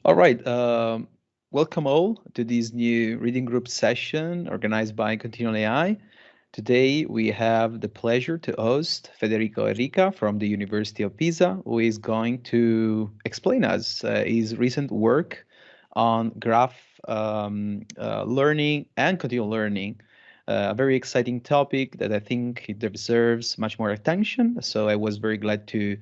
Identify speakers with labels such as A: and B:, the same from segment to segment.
A: All right. Welcome all to this new reading group session organized by ContinualAI. Today we have the pleasure to host Federico Errica from the University of Pisa, who is going to explain us his recent work on graph learning and continual learning. A very exciting topic that I think it deserves much more attention. So I was very glad to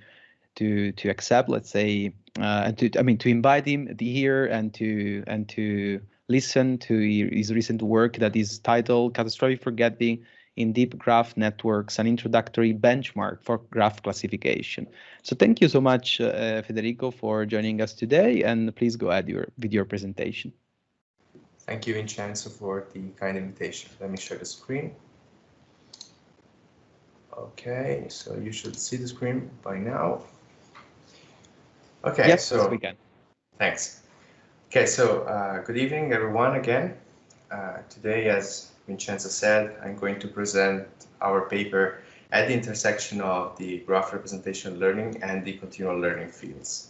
A: accept, let's say, and to invite him here and to listen to his recent work that is titled "Catastrophic Forgetting in Deep Graph Networks: An Introductory Benchmark for Graph Classification." So thank you so much, Federico, for joining us today, and please go ahead with your presentation.
B: Thank you, Vincenzo, for the kind invitation. Let me share the screen. Okay, so you should see the screen by now. Okay,
A: yes,
B: so
A: we can.
B: Thanks. Okay, so good evening, everyone, again. Today, as Vincenzo said, I'm going to present our paper at the intersection of the graph representation learning and the continual learning fields.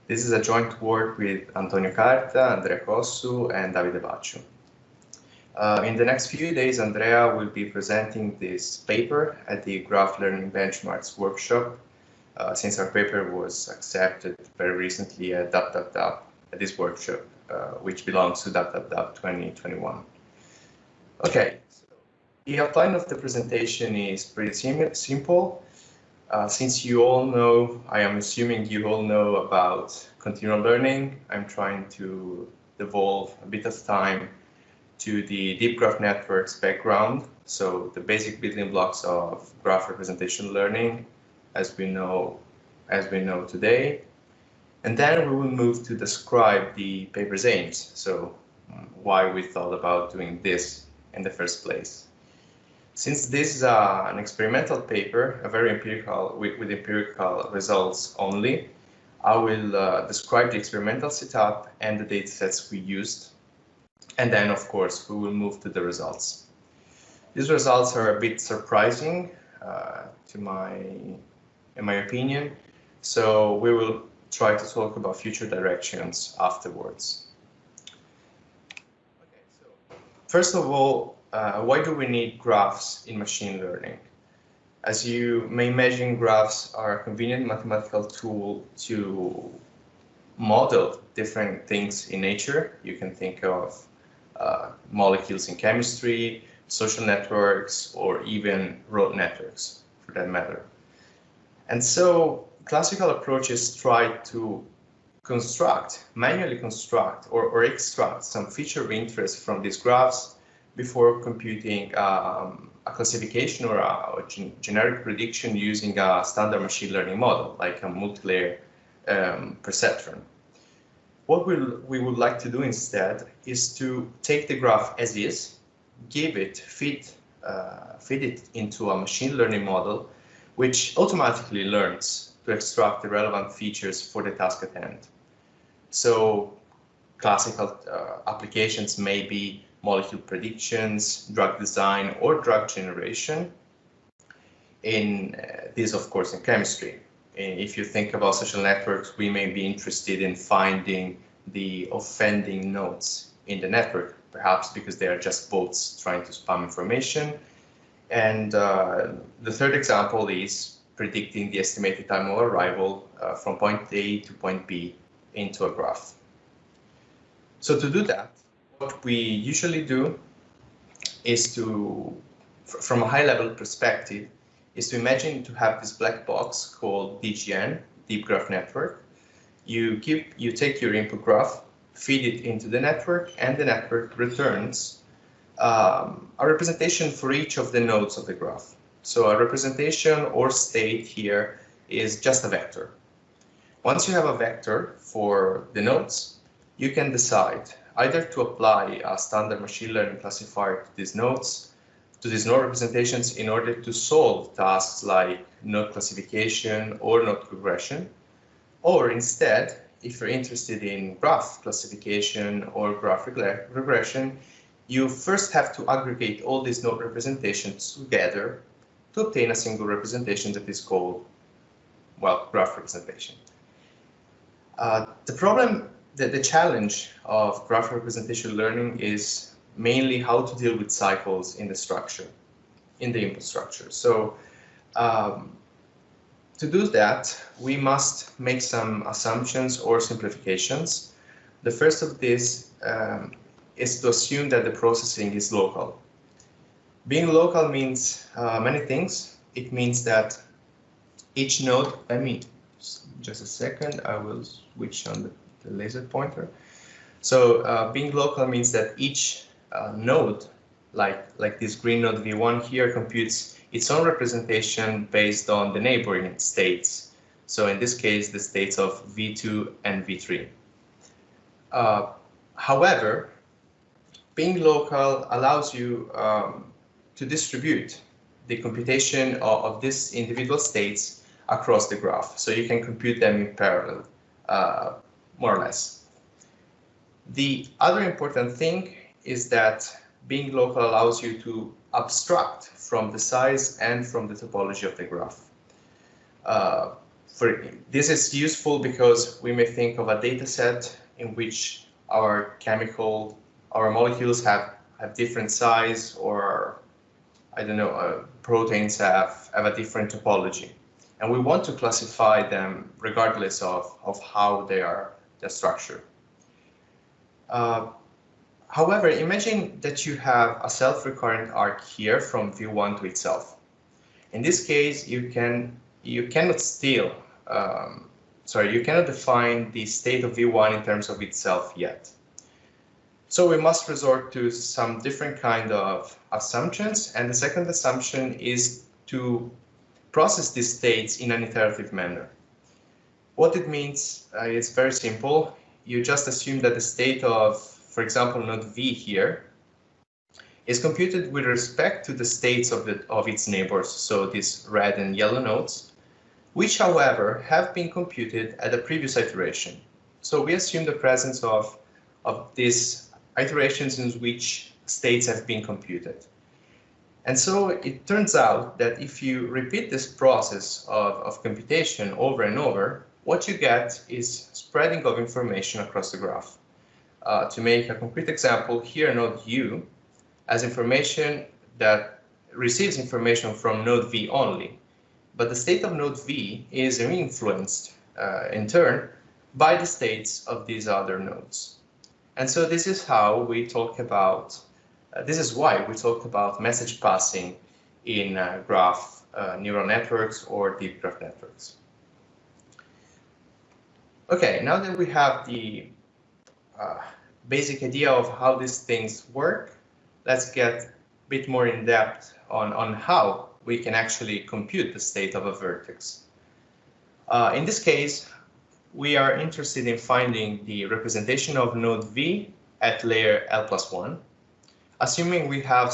B: This is a joint work with Antonio Carta, Andrea Cossu, and Davide Baccio. In the next few days, Andrea will be presenting this paper at the Graph Learning Benchmarks workshop, since our paper was accepted very recently at at this workshop, which belongs to 2021. Okay, so the outline of the presentation is pretty simple. Since you all know, I am assuming you all know about continual learning, I'm trying to devolve a bit of time to the deep graph networks background, so the basic building blocks of graph representation learning as we know today. And then we will move to describe the paper's aims, so why we thought about doing this in the first place. Since this is an experimental paper, a very empirical, with empirical results only, I will describe the experimental setup and the datasets we used. And then, of course, we will move to the results. These results are a bit surprising, in my opinion, so we will try to talk about future directions afterwards. Okay, so first of all, why do we need graphs in machine learning? As you may imagine, graphs are a convenient mathematical tool to model different things in nature. You can think of molecules in chemistry, social networks, or even road networks, for that matter. And so classical approaches try to manually construct or extract some feature of interest from these graphs before computing a classification or a generic prediction using a standard machine learning model, like a multilayer perceptron. What we would like to do instead is to take the graph as is, feed it into a machine learning model, which automatically learns to extract the relevant features for the task at hand. So classical applications may be molecule predictions, drug design, or drug generation. In this, of course, in chemistry. If you think about social networks, we may be interested in finding the offending nodes in the network, perhaps because they are just bots trying to spam information. And the third example is predicting the estimated time of arrival from point A to point B into a graph. So to do that, what we usually do is from a high-level perspective, is to imagine to have this black box called DGN, Deep Graph Network. You take your input graph, feed it into the network, and the network returns a representation for each of the nodes of the graph. So a representation or state here is just a vector. Once you have a vector for the nodes, you can decide either to apply a standard machine learning classifier to these nodes, to these node representations in order to solve tasks like node classification or node regression. Or instead, if you're interested in graph classification or graph regression, you first have to aggregate all these node representations together to obtain a single representation that is called, well, graph representation. The problem the challenge of graph representation learning is mainly how to deal with cycles in the structure, in the input structure. So to do that, we must make some assumptions or simplifications. The first of this is to assume that the processing is local. Being local means many things. It means that each node, let me, just a second, I will switch on the laser pointer. So being local means that each node, like this green node V1 here, computes its own representation based on the neighboring states. So in this case, the states of V2 and V3. However, being local allows you to distribute the computation of these individual states across the graph. So you can compute them in parallel, more or less. The other important thing is that being local allows you to abstract from the size and from the topology of the graph. This is useful because we may think of a data set in which our molecules have different size, or I don't know, proteins have a different topology. And we want to classify them regardless of how they're structured. However, imagine that you have a self-recurrent arc here from V1 to itself. In this case, you cannot define the state of V1 in terms of itself yet. So we must resort to some different kind of assumptions, and the second assumption is to process these states in an iterative manner. What it means is very simple. You just assume that the state of, for example, node V here is computed with respect to the states of its neighbors, so these red and yellow nodes, which, however, have been computed at a previous iteration. So we assume the presence of these iterations in which states have been computed. And so it turns out that if you repeat this process of computation over and over, what you get is spreading of information across the graph. To make a concrete example, here node U has information that receives information from node V only, but the state of node V is influenced in turn by the states of these other nodes. And so this is how we talk about, this is why we talk about message passing in graph neural networks or deep graph networks. Okay, now that we have the basic idea of how these things work, let's get a bit more in depth on how we can actually compute the state of a vertex. In this case, we are interested in finding the representation of node V at layer L+1, assuming we have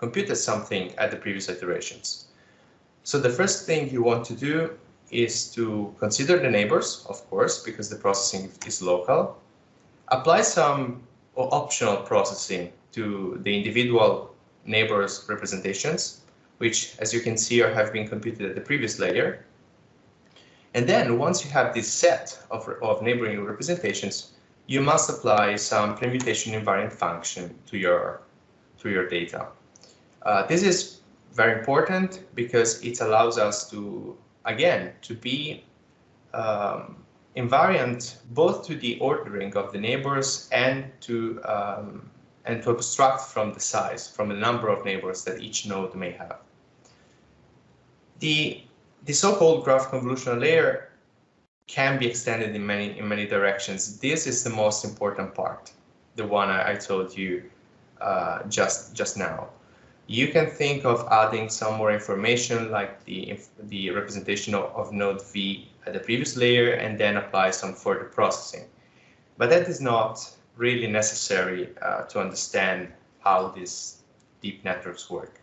B: computed something at the previous iterations. So the first thing you want to do is to consider the neighbors, of course, because the processing is local. Apply some optional processing to the individual neighbors' representations, which, as you can see, have been computed at the previous layer. And then, once you have this set of neighboring representations, you must apply some permutation invariant function to your data. This is very important because it allows us to, again, to be invariant both to the ordering of the neighbors and to abstract from the size, from the number of neighbors that each node may have. The so-called graph convolutional layer can be extended in many directions. This is the most important part, the one I told you just now. You can think of adding some more information, like the representation of node V at the previous layer, and then apply some further processing. But that is not really necessary to understand how these deep networks work.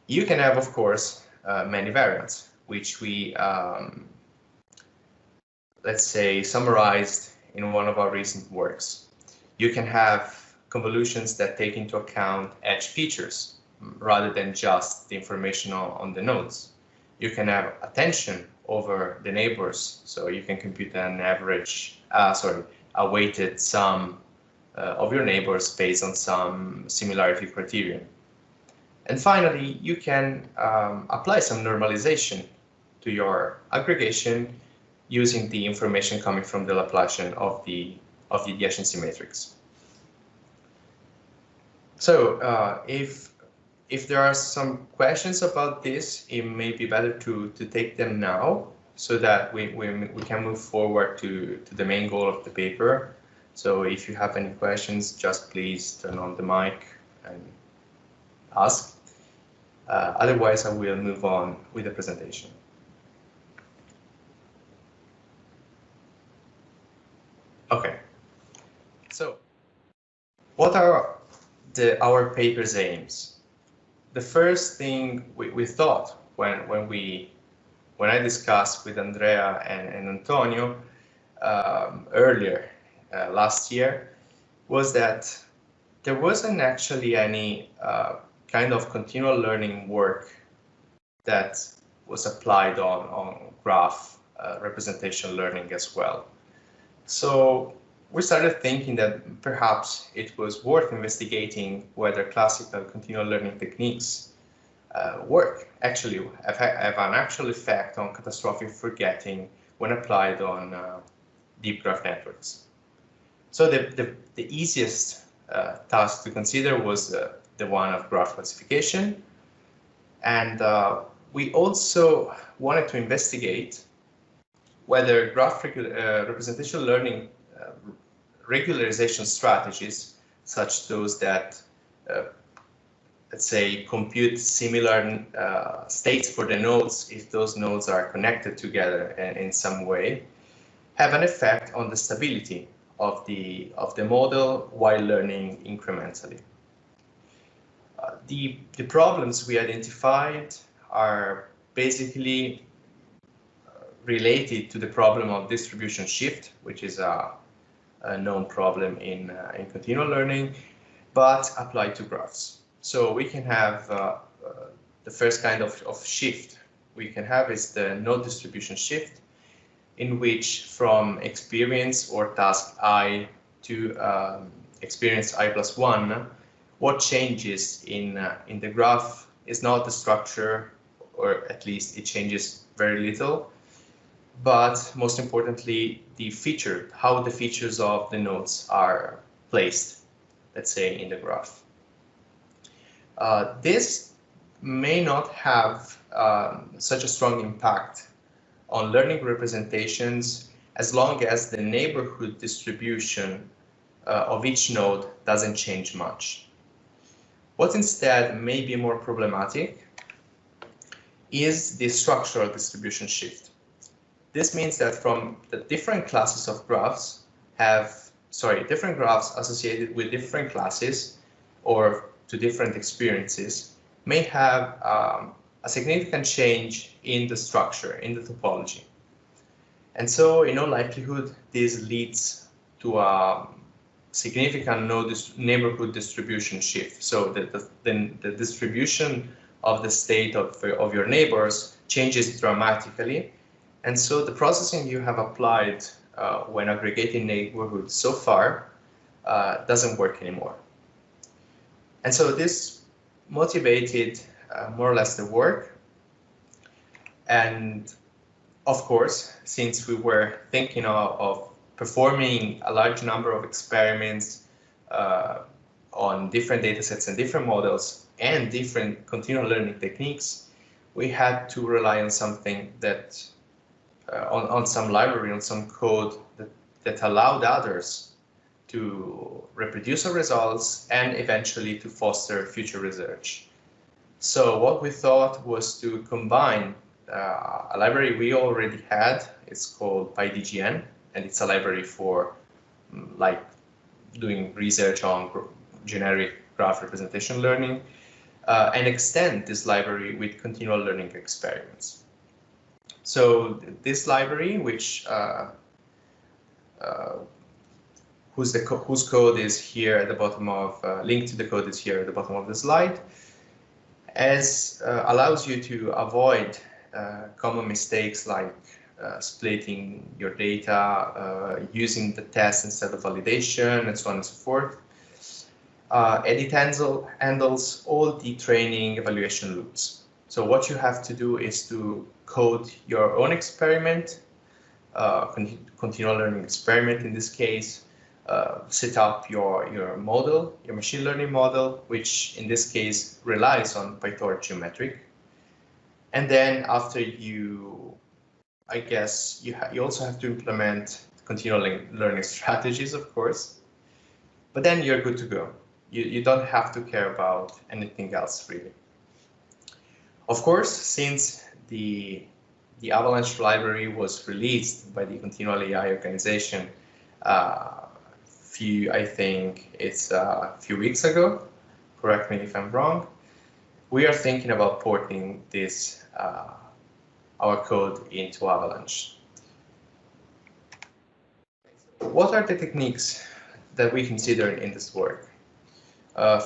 B: You can have, of course, many variants, which we, let's say, summarized in one of our recent works. You can have convolutions that take into account edge features rather than just the information on the nodes. You can have attention over the neighbors, so you can compute an average, a weighted sum of your neighbors based on some similarity criterion. And finally, you can apply some normalization to your aggregation using the information coming from the Laplacian of the adjacency matrix. So if there are some questions about this, it may be better to take them now so that we can move forward to the main goal of the paper. So if you have any questions, just please turn on the mic and ask. Otherwise, I will move on with the presentation. Okay. So what are our paper's aims? The first thing we thought when I discussed with Andrea and Antonio earlier last year was that there wasn't actually any kind of continual learning work that was applied on graph representation learning as well. So we started thinking that perhaps it was worth investigating whether classical continual learning techniques work, actually have an actual effect on catastrophic forgetting when applied on deep graph networks. So the easiest task to consider was the one of graph classification. And we also wanted to investigate whether graph representation learning regularization strategies, such those that, let's say, compute similar states for the nodes if those nodes are connected together in some way, have an effect on the stability of the model while learning incrementally. The problems we identified are basically related to the problem of distribution shift, which is a known problem in continual learning, but applied to graphs. So we can have the first kind of shift we can have is the node distribution shift, in which from experience or task I to experience I plus 1, what changes in the graph is not the structure, or at least it changes very little, but most importantly, the feature, how the features of the nodes are placed, let's say, in the graph. This may not have such a strong impact on learning representations as long as the neighborhood distribution of each node doesn't change much. What instead may be more problematic is the structural distribution shift. This means that from the different classes of graphs different graphs associated with different classes or to different experiences may have a significant change in the structure, in the topology. And so in all likelihood, this leads to a significant neighborhood distribution shift. So the distribution of the state of your neighbors changes dramatically. And so the processing you have applied when aggregating neighborhoods so far doesn't work anymore. And so this motivated more or less the work. And of course, since we were thinking of performing a large number of experiments on different datasets and different models and different continual learning techniques, we had to rely on something that, on some library, on some code that allowed others to reproduce our results and eventually to foster future research. So what we thought was to combine a library we already had. It's called PyDGN, and it's a library for like doing research on generic graph representation learning, and extend this library with continual learning experiments. So this library, which whose code is here at the bottom of, link to the code is here at the bottom of the slide, allows you to avoid common mistakes like splitting your data, using the test instead of validation, and so on and so forth. And it handles all the training evaluation loops. So what you have to do is to code your own experiment, continual learning experiment in this case, set up your model, your machine learning model, which in this case relies on PyTorch geometric. And then after I guess you also have to implement continual learning strategies, of course, but then you're good to go. You don't have to care about anything else, really. Of course, since the Avalanche library was released by the ContinualAI organization I think it's a few weeks ago, correct me if I'm wrong, we are thinking about porting this, our code into Avalanche. What are the techniques that we consider in this work?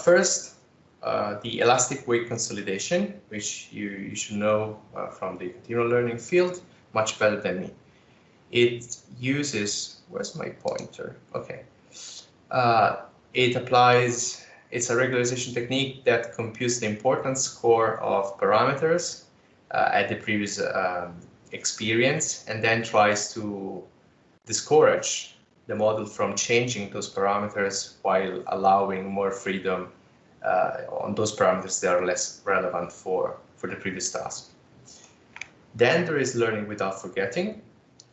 B: First, the elastic weight consolidation, which you should know from the continual learning field much better than me. It uses, where's my pointer? Okay. It applies, it's a regularization technique that computes the importance score of parameters at the previous experience, and then tries to discourage the model from changing those parameters while allowing more freedom on those parameters that are less relevant for the previous task. Then there is learning without forgetting.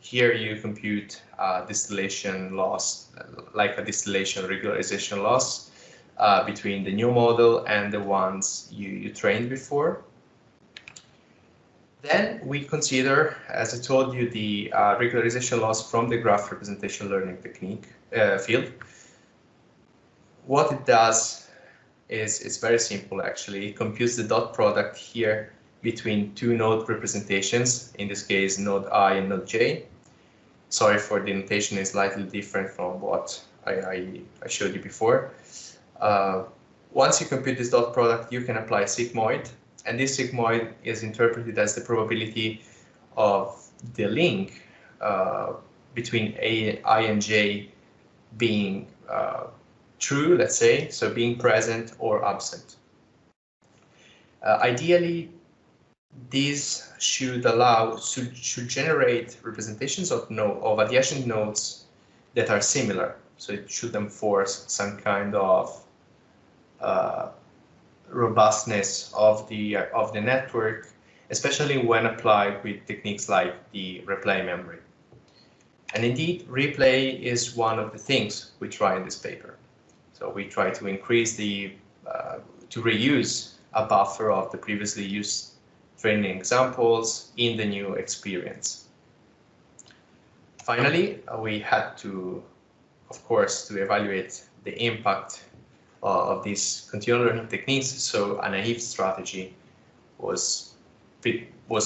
B: Here you compute distillation loss, like a distillation regularization loss between the new model and the ones you trained before. Then we consider, as I told you, the regularization loss from the graph representation learning technique field. What it does is it's very simple, actually. It computes the dot product here between two node representations, in this case, node I and node J. Sorry for the notation, is slightly different from what I showed you before. Once you compute this dot product, you can apply a sigmoid, and this sigmoid is interpreted as the probability of the link between I and J being true, let's say, so being present or absent. Ideally, these should generate representations of adjacent nodes that are similar. So it should enforce some kind of robustness of the network, especially when applied with techniques like the replay memory. And indeed, replay is one of the things we try in this paper. So we try to increase to reuse a buffer of the previously used training examples in the new experience. Finally, we had to, of course, to evaluate the impact of these continual learning techniques. So a naive strategy was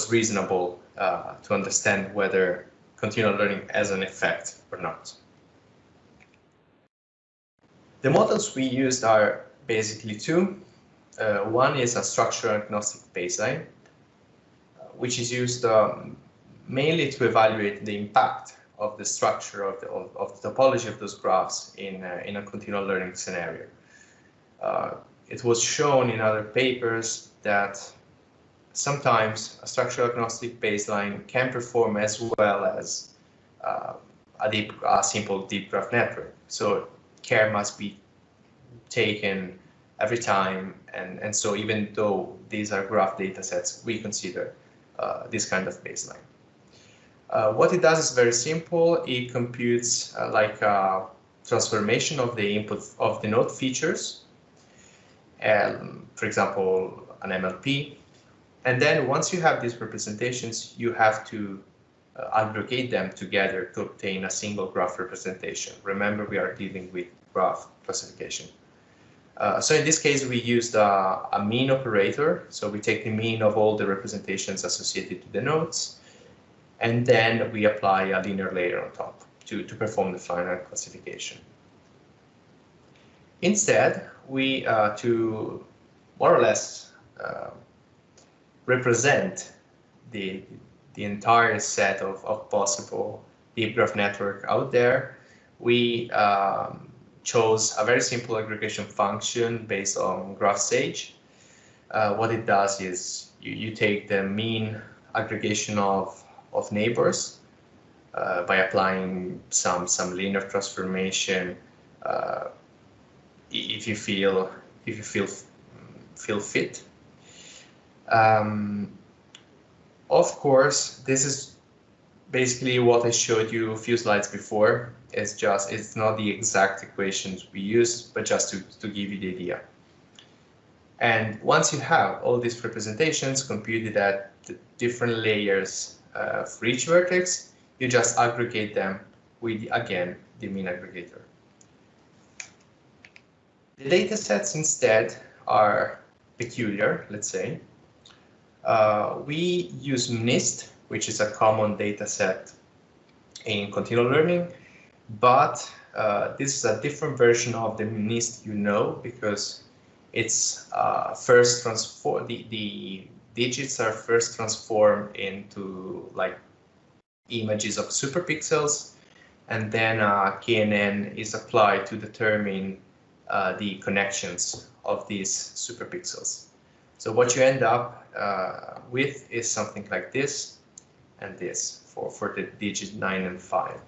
B: reasonable to understand whether continual learning has an effect or not. The models we used are basically two. One is a structure-agnostic baseline, which is used mainly to evaluate the impact of the structure of the topology of those graphs in a continual learning scenario. It was shown in other papers that sometimes a structure-agnostic baseline can perform as well as a simple deep graph network. So care must be taken every time, and so even though these are graph data sets, we consider this kind of baseline. What it does is very simple. It computes like a transformation of the input of the node features, for example, an MLP. And then once you have these representations, you have to aggregate them together to obtain a single graph representation. Remember, we are dealing with graph classification. So in this case, we used a mean operator. So we take the mean of all the representations associated to the nodes, and then we apply a linear layer on top to perform the final classification. Instead, we, to more or less represent the the entire set of possible deep graph network out there, we chose a very simple aggregation function based on graph sage. What it does is you take the mean aggregation of neighbors by applying some linear transformation if you feel fit. Of course, this is basically what I showed you a few slides before. It's not the exact equations we used, but just to give you the idea. And once you have all these representations computed at the different layers for each vertex, you just aggregate them with, again, the mean aggregator. The datasets instead are peculiar, let's say. We use MNIST, which is a common dataset in continual learning, but this is a different version of the MNIST you know, because it's first transform the digits are first transformed into like images of superpixels, and then KNN is applied to determine the connections of these superpixels. So what you end up with is something like this and this for the digit 9 and 5.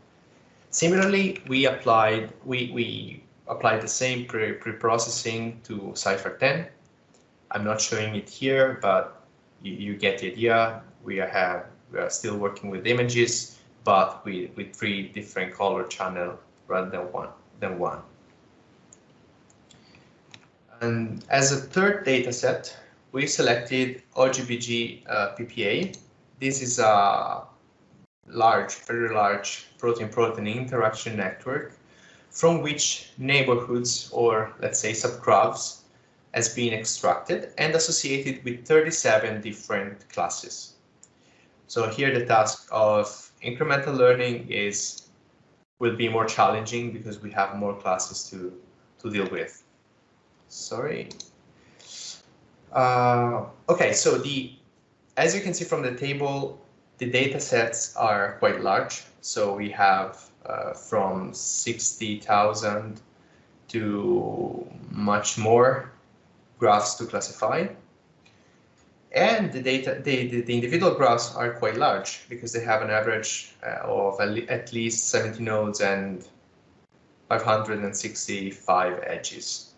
B: Similarly, we applied the same pre-processing to Cipher 10. I'm not showing it here, but you get the idea. We are still working with images, but with 3 different color channels rather than one. And as a third dataset, we selected OGBG PPA. This is a very large protein-protein interaction network from which neighborhoods, or let's say subgraphs, has been extracted and associated with 37 different classes. So here the task of incremental learning will be more challenging because we have more classes to deal with. Sorry. Okay, so as you can see from the table, the data sets are quite large. So we have from 60,000 to much more graphs to classify. And the individual graphs are quite large because they have an average of at least 70 nodes and 565 edges.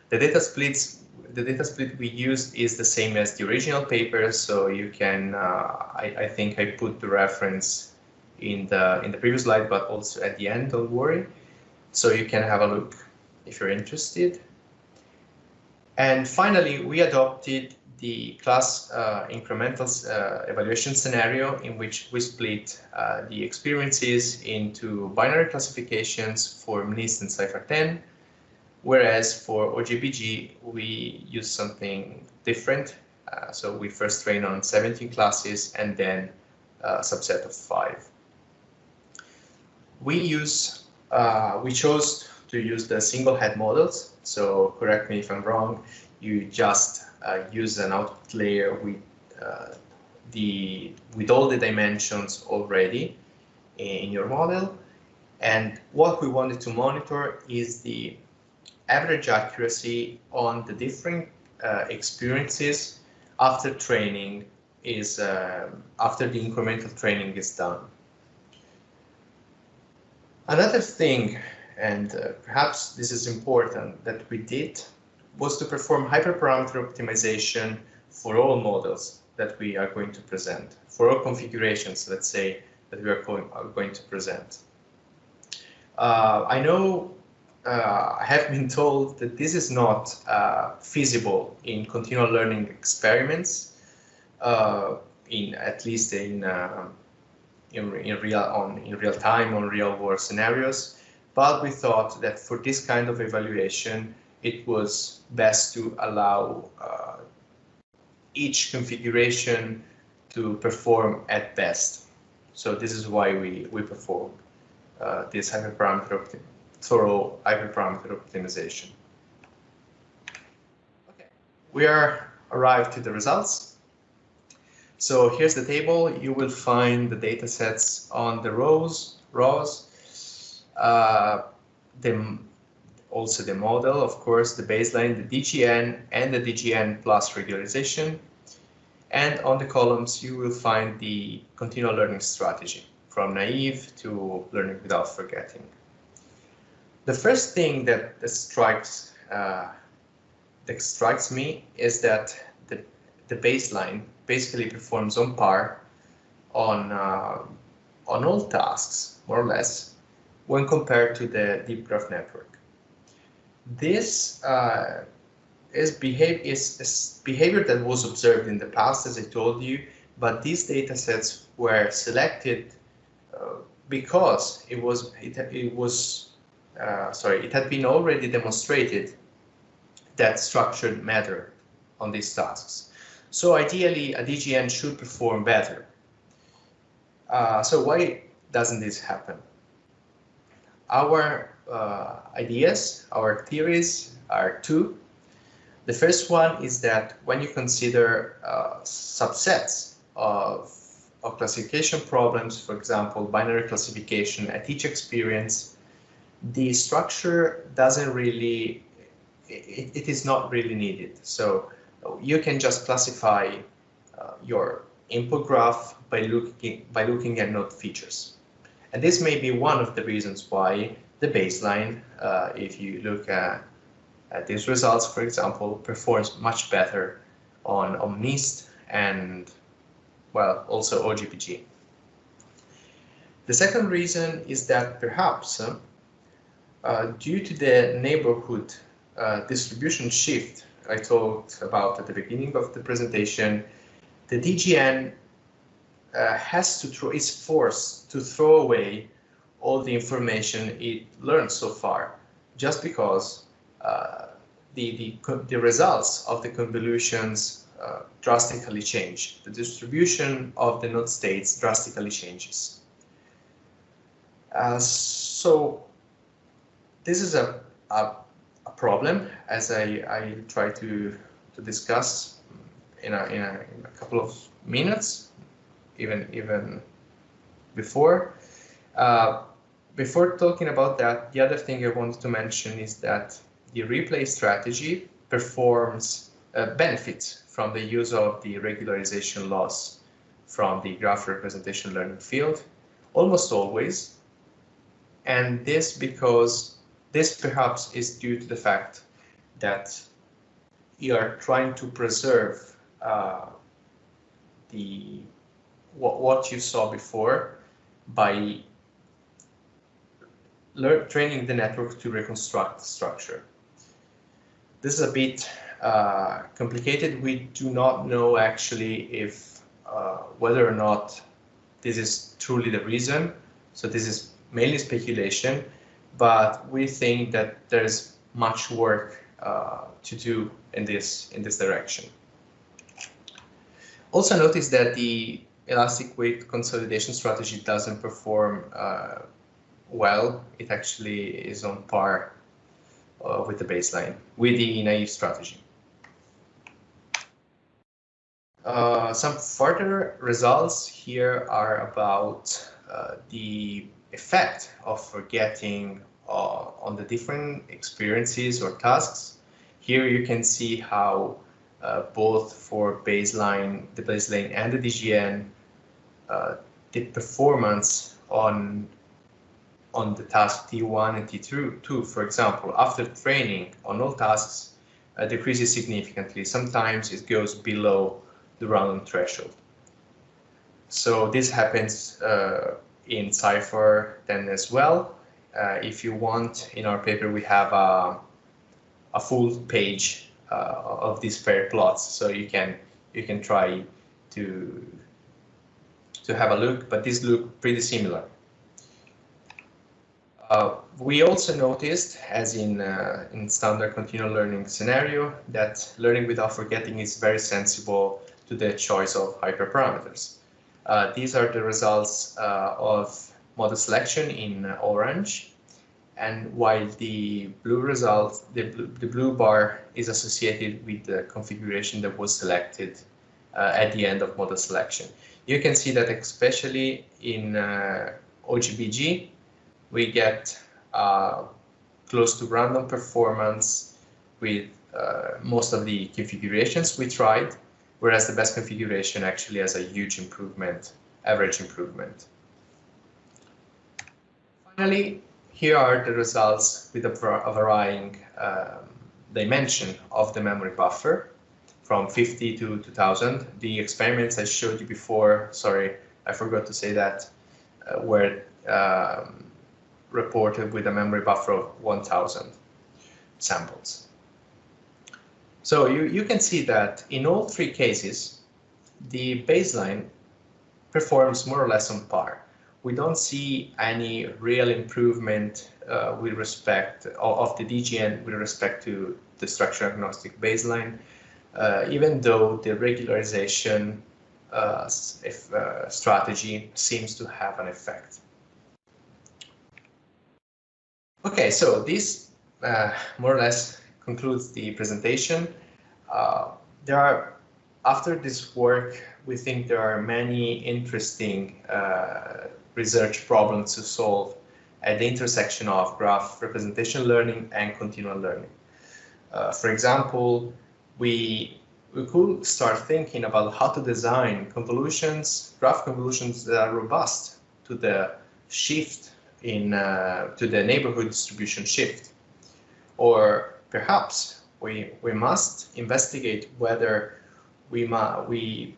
B: The data split we used is the same as the original paper, so you can. I think I put the reference in the previous slide, but also at the end. Don't worry. So you can have a look if you're interested. And finally, we adopted the class incremental evaluation scenario in which we split the experiences into binary classifications for MNIST and Cipher 10. Whereas for OGBG, we use something different. So we first train on 17 classes and then a subset of 5. We chose to use the single head models. So correct me if I'm wrong. You just use an output layer with all the dimensions already in your model. And what we wanted to monitor is the average accuracy on the different experiences after training after the incremental training is done. Another thing, and perhaps this is important, that we did was to perform hyperparameter optimization for all models that we are going to present, for all configurations, let's say, that we are going to present. I know I have been told that this is not feasible in continual learning experiments, at least in real time on real world scenarios. But we thought that for this kind of evaluation, it was best to allow each configuration to perform at best. So this is why we perform this thorough hyperparameter optimization. Okay, we are arrived to the results. So here's the table. You will find the data sets on the rows, also the model, of course, the baseline, the DGN, and the DGN plus regularization. And on the columns, you will find the continual learning strategy, from naive to learning without forgetting. The first thing that strikes me is that the baseline basically performs on par on all tasks, more or less, when compared to the deep graph network. This is behavior that was observed in the past, as I told you, but these data sets were selected because it had been already demonstrated that structure mattered on these tasks. So ideally, a DGN should perform better. So why doesn't this happen? Our ideas, our theories are two. The first one is that when you consider subsets of classification problems, for example, binary classification at each experience, the structure doesn't really, it is not really needed. So you can just classify your input graph by looking at node features. And this may be one of the reasons why the baseline, if you look at these results, for example, performs much better on NIST and, well, also OGPG. The second reason is that perhaps due to the neighborhood distribution shift I talked about at the beginning of the presentation, the DGN is forced to throw away all the information it learned so far, just because the results of the convolutions drastically change. The distribution of the node states drastically changes. So this is a problem, as I try to discuss in a couple of minutes, even before. Before talking about that, the other thing I wanted to mention is that the replay strategy benefits from the use of the regularization loss from the graph representation learning field, almost always. And this perhaps is due to the fact that you are trying to preserve what you saw before by training the network to reconstruct the structure. This is a bit complicated. We do not know actually if whether or not this is truly the reason. So this is mainly speculation, but we think that there's much work to do in this direction. Also notice that the elastic weight consolidation strategy doesn't perform well. It actually is on par with the baseline, with the naive strategy. Some further results here are about the effect of forgetting on the different experiences or tasks. Here you can see how both for the baseline and the DGN, the performance on the task T1 and T2, for example, after training on all tasks, decreases significantly. Sometimes it goes below the random threshold. So this happens in Cypher then as well. If you want, in our paper we have a full page of these paired plots, so you can try to have a look, but these look pretty similar. We also noticed, as in standard continual learning scenario, that learning without forgetting is very sensible to the choice of hyperparameters. These are the results of model selection in orange, and while the blue result, the blue bar is associated with the configuration that was selected at the end of model selection. You can see that especially in OGBG, we get close to random performance with most of the configurations we tried, whereas the best configuration actually has a huge improvement, average improvement. Finally, here are the results with a varying dimension of the memory buffer from 50 to 2000. The experiments I showed you before, sorry, I forgot to say that, were reported with a memory buffer of 1000 samples. So you can see that in all three cases, the baseline performs more or less on par. We don't see any real improvement with respect of the DGN with respect to the structure-agnostic baseline, even though the regularization strategy seems to have an effect. Okay, so this more or less concludes the presentation. After this work, we think there are many interesting research problems to solve at the intersection of graph representation learning and continual learning. For example, we could start thinking about how to design convolutions, graph convolutions that are robust to the shift to the neighborhood distribution shift. Or perhaps we must investigate whether there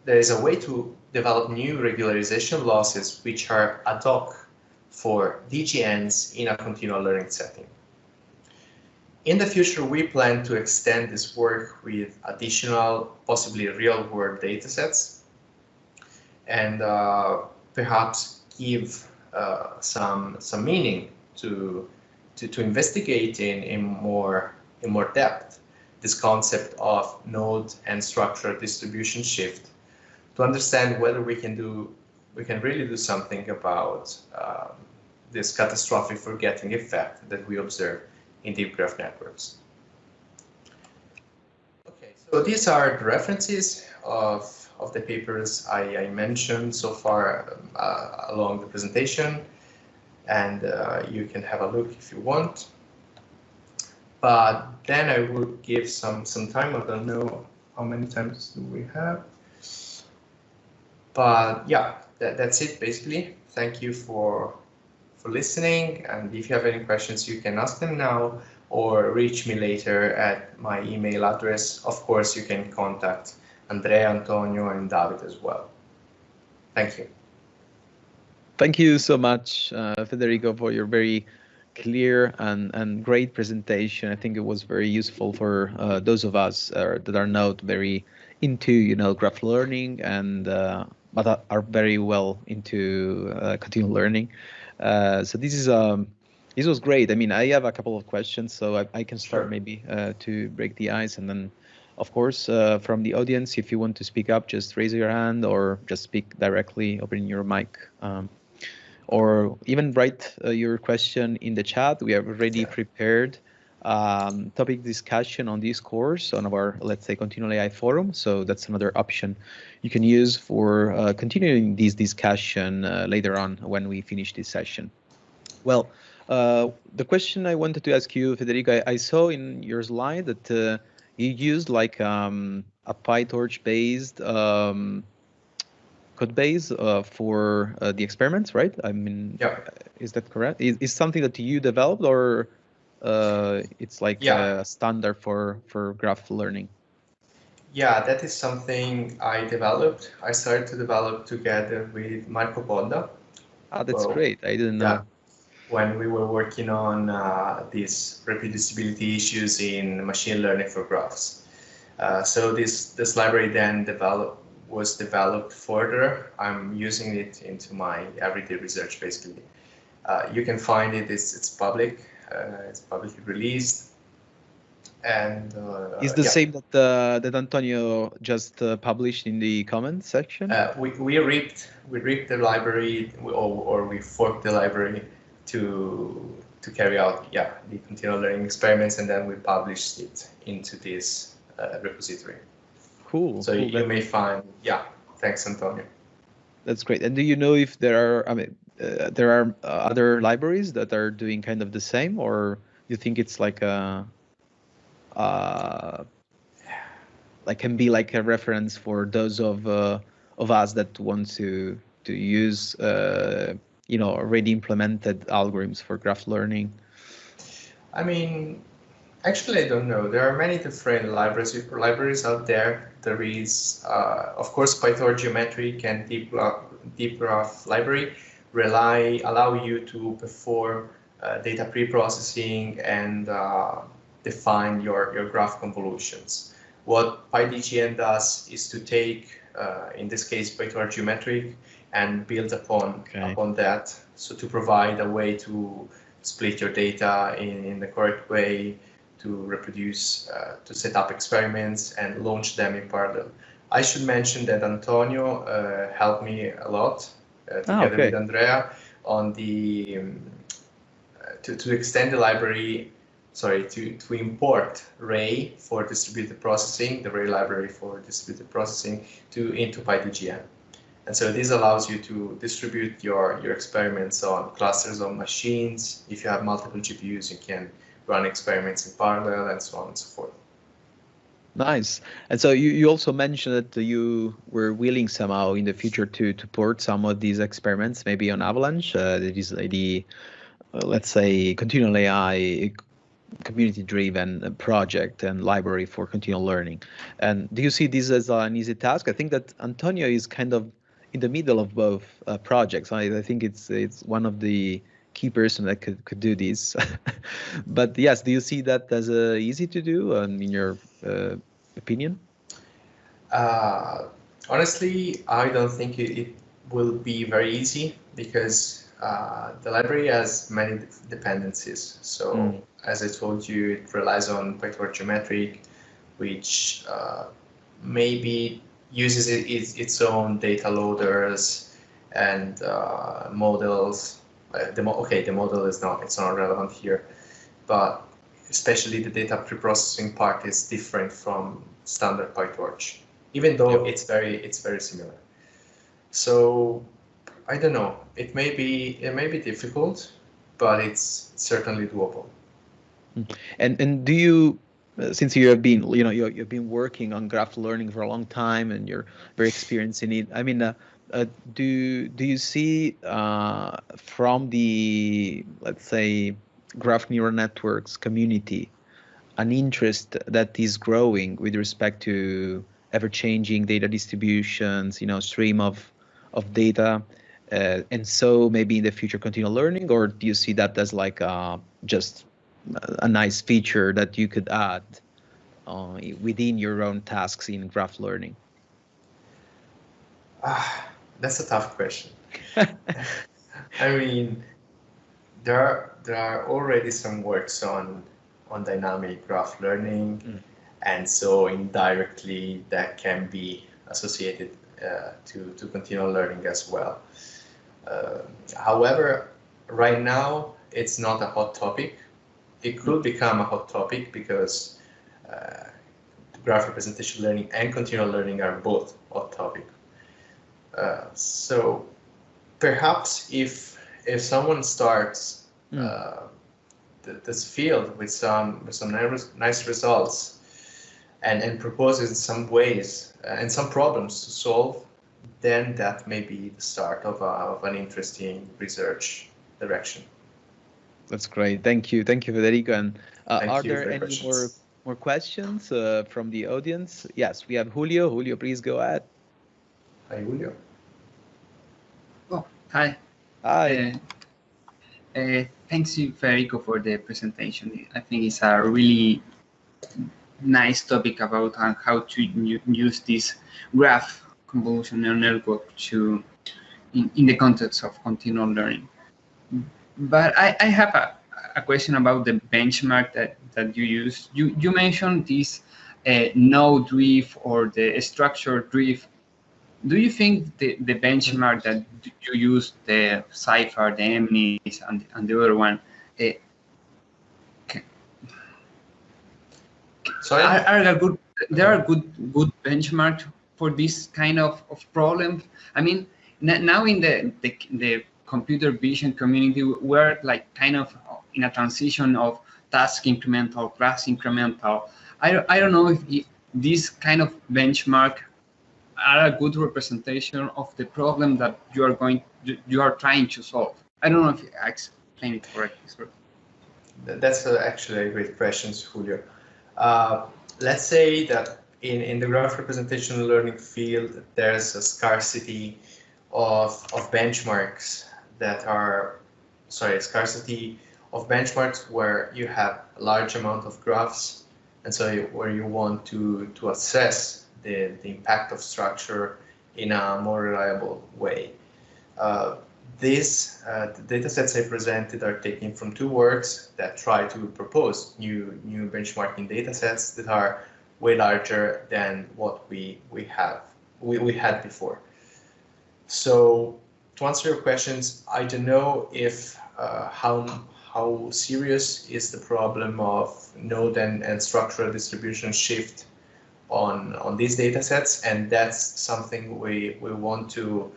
B: is a way to develop new regularization losses which are ad hoc for DGNs in a continual learning setting. In the future, we plan to extend this work with additional, possibly real-world datasets, and perhaps give some meaning to investigate in more depth this concept of node and structure distribution shift, to understand whether we can really do something about this catastrophic forgetting effect that we observe in deep graph networks. Okay, so these are the references of the papers I mentioned so far along the presentation, and you can have a look if you want. But then I would give some time. I don't know how many times do we have. But yeah, that's it basically. Thank you for listening, and if you have any questions, you can ask them now or reach me later at my email address. Of course, you can contact Andrea, Antonio, and David as well. Thank you.
A: Thank you so much, Federico, for your very clear and great presentation. I think it was very useful for those of us that are not very into graph learning and but are very well into continual learning. So this was great. I mean, I have a couple of questions, so I can start maybe to break the ice, and then of course from the audience, if you want to speak up, just raise your hand or just speak directly, opening your mic. Or even write your question in the chat. We have already prepared topic discussion on this course on our, let's say, ContinualAI forum. So that's another option you can use for continuing this discussion later on when we finish this session. Well, the question I wanted to ask you, Federico, I saw in your slide that you used like a PyTorch-based code base for the experiments, right? I mean, is that correct? Is something that you developed, or it's like a standard for graph learning?
B: Yeah, that is something I developed. I started to develop together with Marco Bodda.
A: Ah, that's great. I didn't know.
B: When we were working on these reproducibility issues in machine learning for graphs. So this library then was developed further. I'm using it into my everyday research, basically. You can find it, it's public, it's publicly released. And
A: is the same that Antonio just published in the comments section?
B: We ripped the library, or we forked the library to carry out the continual learning experiments, and then we published it into this repository.
A: Cool.
B: So
A: Cool.
B: you may find, yeah, thanks, Antonio.
A: That's great. And do you know if there are, I mean, there are other libraries that are doing kind of the same, or you think it's like a, like can be like a reference for those of us that want to use, you know, already implemented algorithms for graph learning?
B: I mean, actually, I don't know. There are many different libraries out there. There is, of course, Python geometric and deep graph library allow you to perform data pre-processing and define your graph convolutions. What PyDGN does is to take, in this case, Python geometric and build upon that. So to provide a way to split your data in the correct way, to reproduce, to set up experiments and launch them in parallel. I should mention that Antonio helped me a lot together with Andrea on the to extend the library, sorry, to import Ray for distributed processing, the Ray library for distributed processing into PyDGN. And so this allows you to distribute your experiments on clusters of machines. If you have multiple GPUs, you can run experiments in parallel and so on and so forth.
A: Nice. And so you also mentioned that you were willing somehow in the future to port some of these experiments maybe on Avalanche. That is the let's say ContinualAI community-driven project and library for continual learning. And do you see this as an easy task? I think that Antonio is kind of in the middle of both projects. I think it's one of the key person that could do this. But yes, do you see that as easy to do in your opinion?
B: Honestly, I don't think it will be very easy because the library has many dependencies. So as I told you, it relies on Python geometric, which maybe uses its own data loaders and models. The model is not, it's not relevant here, but especially the data preprocessing part is different from standard PyTorch, even though it's very similar. So I don't know. It may be difficult, but it's certainly doable.
A: And do you, since you have been, you know, you've been working on graph learning for a long time and you're very experienced in it. I mean, do you see from the, let's say, graph neural networks community an interest that is growing with respect to ever-changing data distributions, you know, stream of data, and so maybe in the future continual learning, or do you see that as like just a nice feature that you could add within your own tasks in graph learning?
B: That's a tough question. I mean, there are already some works on dynamic graph learning, and so indirectly that can be associated to continual learning as well. However, right now it's not a hot topic. It could become a hot topic because graph representation learning and continual learning are both hot topic. So perhaps if someone starts this field with some nice results and proposes some ways and some problems to solve, then that may be the start of an interesting research direction.
A: That's great. Thank you, Federico. And are there any
B: questions.
A: more questions from the audience? Yes, we have Julio. Julio, please go ahead.
B: Hi, Julio.
C: Oh, hi.
A: Hi.
C: Thanks you, Federico, for the presentation. I think it's a really nice topic about how to use this graph convolutional network to in the context of continual learning. But I have a question about the benchmark that you use. You mentioned this node drift or the structure drift. Do you think the benchmark that you use, the Cypher, the MNIS, and the other one,
B: Sorry?
C: are a good there are good benchmarks for this kind of problem. I mean, now in the computer vision community, we're like kind of in a transition of task incremental, class incremental. I don't know if this kind of benchmark are a good representation of the problem that you are trying to solve. I don't know if I explained it correctly, sir.
B: That's actually a great question, Julio. Let's say that in the graph representation learning field, there's a scarcity of benchmarks that are, scarcity of benchmarks where you have a large amount of graphs, and so where you want to assess the impact of structure in a more reliable way. The datasets I presented are taken from two works that try to propose new benchmarking datasets that are way larger than what we had before. So to answer your questions, I don't know if how serious is the problem of node and structural distribution shift on these datasets, and that's something we want to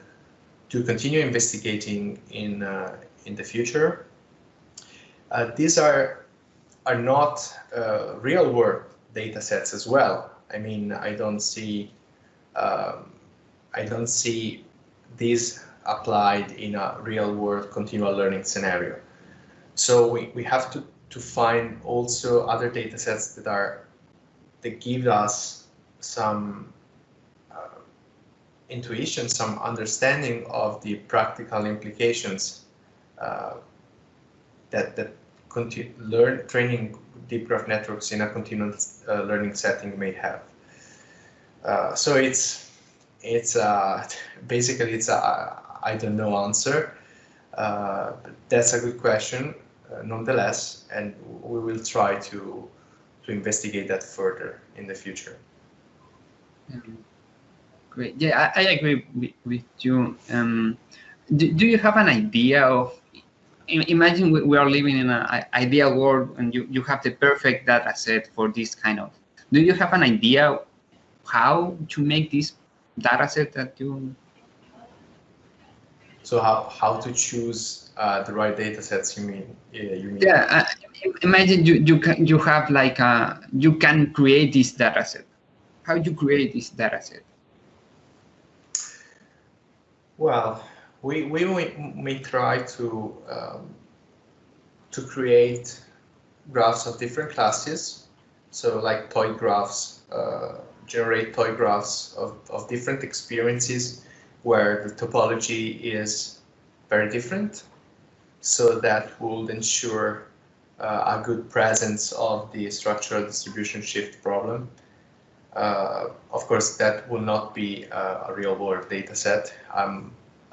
B: continue investigating in the future. These are not real world data sets as well. I mean, I don't see these applied in a real world continual learning scenario. So we have to find also other data sets that give us some intuition, some understanding of the practical implications that training deep graph networks in a continuous learning setting may have. So it's basically it's a I don't know answer. But that's a good question nonetheless, and we will try to investigate that further in the future.
C: Great. Yeah, I agree with you. Do you have an idea of? Imagine we are living in an ideal world, and you have the perfect data set for this kind of. Do you have an idea how to make this data set that you?
B: So how to choose the right data sets? You mean?
C: Yeah. Imagine you have like you can create this data set. How do you create this data set?
B: Well, we may try to create graphs of different classes. So like toy graphs, generate toy graphs of different experiences where the topology is very different. So that will ensure a good presence of the structural distribution shift problem. Of course, that will not be a real-world data set.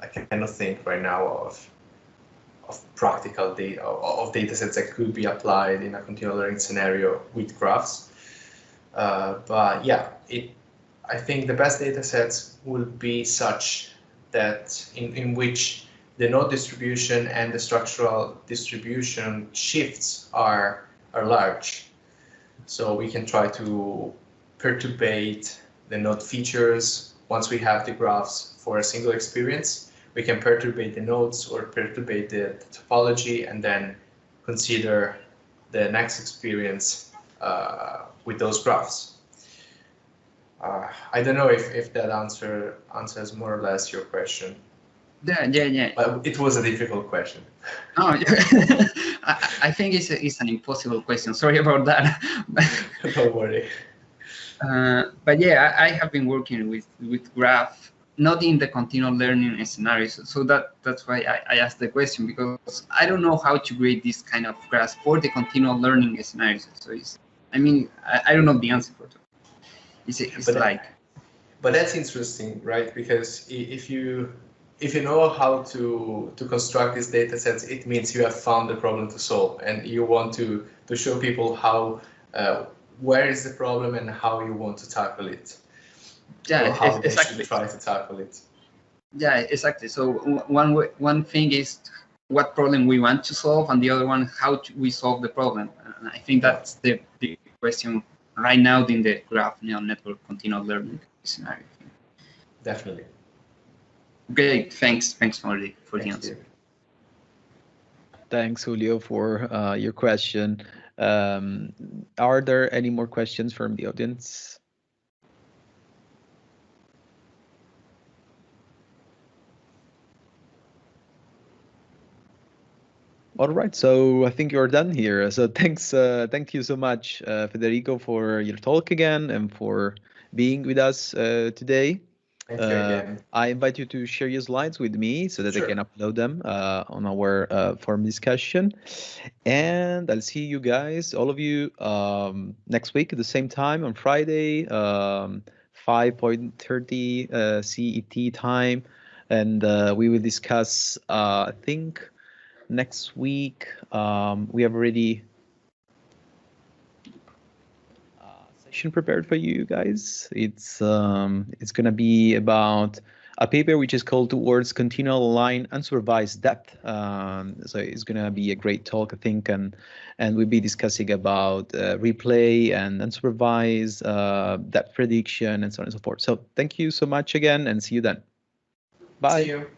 B: I cannot think right now of practical data of data sets that could be applied in a continual learning scenario with graphs. But yeah, I think the best data sets will be such that in which the node distribution and the structural distribution shifts are large. So we can try to perturbate the node features. Once we have the graphs for a single experience, we can perturbate the nodes or perturbate the topology and then consider the next experience with those graphs. I don't know if that answers more or less your question.
C: Yeah.
B: But it was a difficult question.
C: Oh, I think it's an impossible question. Sorry about that.
B: Don't worry.
C: But yeah, I have been working with graph, not in the continual learning scenarios. So that's why I asked the question, because I don't know how to create this kind of graphs for the continual learning scenarios. So I don't know the answer for that.
B: But that's interesting, right? Because if you know how to construct these data sets, it means you have found the problem to solve, and you want to show people how where is the problem and how you want to tackle it.
C: Yeah,
B: or how
C: exactly.
B: They should try to tackle it.
C: Yeah, exactly. So one thing is what problem we want to solve, and the other one how we solve the problem. And I think that's the big question right now in the graph neural network continual learning scenario.
B: Definitely.
C: Great, thanks for the answer.
A: Thanks, Julio, for your question. Are there any more questions from the audience? All right, so I think you're done here. So thanks, thank you so much, Federico, for your talk again and for being with us today.
B: Thank you again.
A: I invite you to share your slides with me so that I can upload them on our forum discussion. And I'll see you guys, all of you, next week at the same time on Friday, 5:30 CET time. And we will discuss, I think, next week, we have already session prepared for you guys. It's gonna be about a paper which is called Towards Continual Line Unsupervised Depth. So it's gonna be a great talk, I think, and we'll be discussing about replay and unsupervised depth prediction and so on and so forth. So thank you so much again, and see you then. Bye.
B: See you.